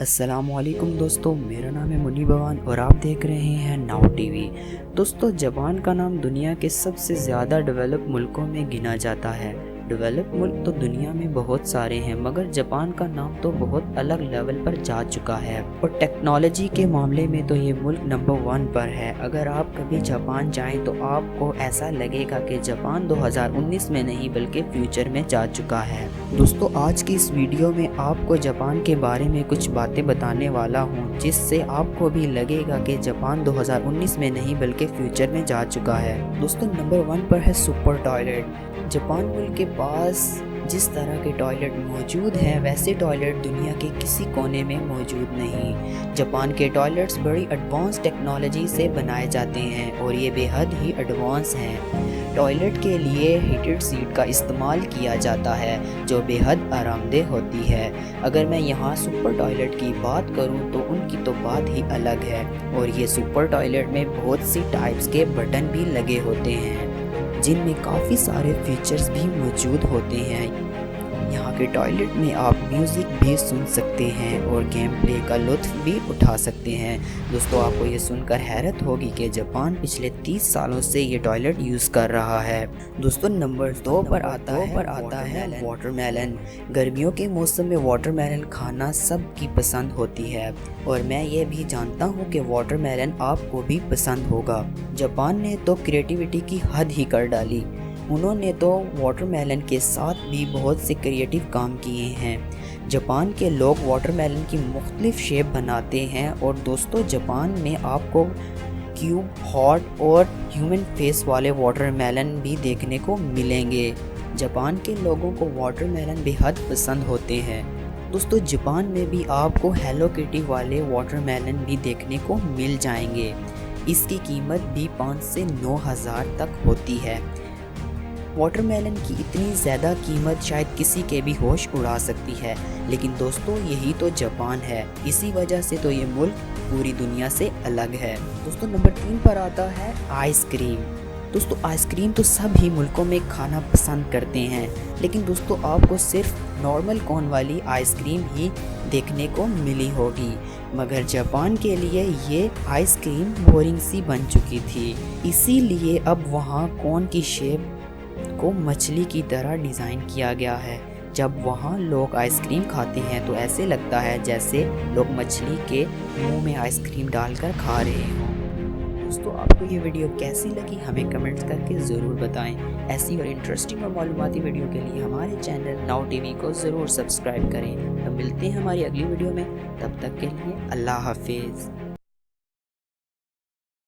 अस्सलामुअलैकुम दोस्तों, मेरा नाम है मुनी भवान और आप देख रहे हैं नाउ टीवी। दोस्तों, जापान का नाम दुनिया के सबसे ज़्यादा डेवलप मुल्कों में गिना जाता है। डेवलप मुल्क तो दुनिया में बहुत सारे हैं, मगर जापान का नाम तो बहुत अलग लेवल पर जा चुका है और टेक्नोलॉजी के मामले में तो ये मुल्क नंबर 1 पर है। अगर आप कभी जापान जाएं तो आपको ऐसा लगेगा कि जापान 2019 में नहीं बल्कि फ्यूचर में जा चुका है। दोस्तों, आज की इस वीडियो में आपको जापान के बारे में कुछ बातें बताने वाला हूँ, जिससे आपको भी लगेगा कि जापान 2019 में नहीं बल्कि फ्यूचर में जा चुका है। दोस्तों, नंबर 1 पर है सुपर टॉयलेट। जापान मुल्क के पास जिस तरह के टॉयलेट मौजूद हैं, वैसे टॉयलेट दुनिया के किसी कोने में मौजूद नहीं। जापान के टॉयलेट्स बड़ी एडवांस टेक्नोलॉजी से बनाए जाते हैं और ये बेहद ही एडवांस हैं। टॉयलेट के लिए हीटेड सीट का इस्तेमाल किया जाता है, जो बेहद आरामदेह होती है। अगर मैं यहाँ सुपर टॉयलेट की बात करूँ तो उनकी तो बात ही अलग है और ये सुपर टॉयलेट में बहुत सी टाइप्स के बटन भी लगे होते हैं, जिनमें काफ़ी सारे फीचर्स भी मौजूद होते हैं। यहाँ के टॉयलेट में आप म्यूज़िक भी सुन सकते हैं और गेम प्ले का लुत्फ़ भी उठा सकते हैं। दोस्तों, आपको ये सुनकर हैरत होगी कि जापान पिछले 30 सालों से ये टॉयलेट यूज़ कर रहा है। दोस्तों, नंबर 2 पर आता है वाटरमेलन। गर्मियों के मौसम में वाटरमेलन खाना सबकी पसंद होती है और मैं ये भी जानता हूँ कि वाटरमेलन आपको भी पसंद होगा। जापान ने तो क्रिएटिविटी की हद ही कर डाली। उन्होंने तो वाटरमेलन के साथ भी बहुत से क्रिएटिव काम किए हैं। जापान के लोग वाटरमेलन की मुख्तलिफ शेप बनाते हैं और दोस्तों, जापान में आपको क्यूब, हॉट और ह्यूमन फेस वाले वाटरमेलन भी देखने को मिलेंगे। जापान के लोगों को वाटरमेलन बेहद पसंद होते हैं। दोस्तों, जापान में भी आपको हेलो किटी वाले वाटरमेलन भी देखने को मिल जाएंगे। इसकी कीमत भी 5 से 9 हज़ार तक होती है। वाटरमेलन की इतनी ज़्यादा कीमत शायद किसी के भी होश उड़ा सकती है, लेकिन दोस्तों, यही तो जापान है। इसी वजह से तो ये मुल्क पूरी दुनिया से अलग है। दोस्तों, नंबर 3 पर आता है आइसक्रीम। दोस्तों, आइसक्रीम तो सभी मुल्कों में खाना पसंद करते हैं, लेकिन दोस्तों, आपको सिर्फ नॉर्मल कोन वाली आइसक्रीम ही देखने को मिली होगी, मगर जापान के लिए ये आइसक्रीम बोरिंग सी बन चुकी थी। इसीलिए अब वहाँ कोन की शेप को मछली की तरह डिज़ाइन किया गया है। जब वहाँ लोग आइसक्रीम खाते हैं तो ऐसे लगता है जैसे लोग मछली के मुंह में आइसक्रीम डालकर खा रहे हों। दोस्तों, आपको ये वीडियो कैसी लगी हमें कमेंट्स करके ज़रूर बताएं। ऐसी और इंटरेस्टिंग और मालूमाती वीडियो के लिए हमारे चैनल नाउ टीवी को ज़रूर सब्सक्राइब करें। तो मिलते हैं हमारी अगली वीडियो में, तब तक के लिए अल्लाह हाफिज़।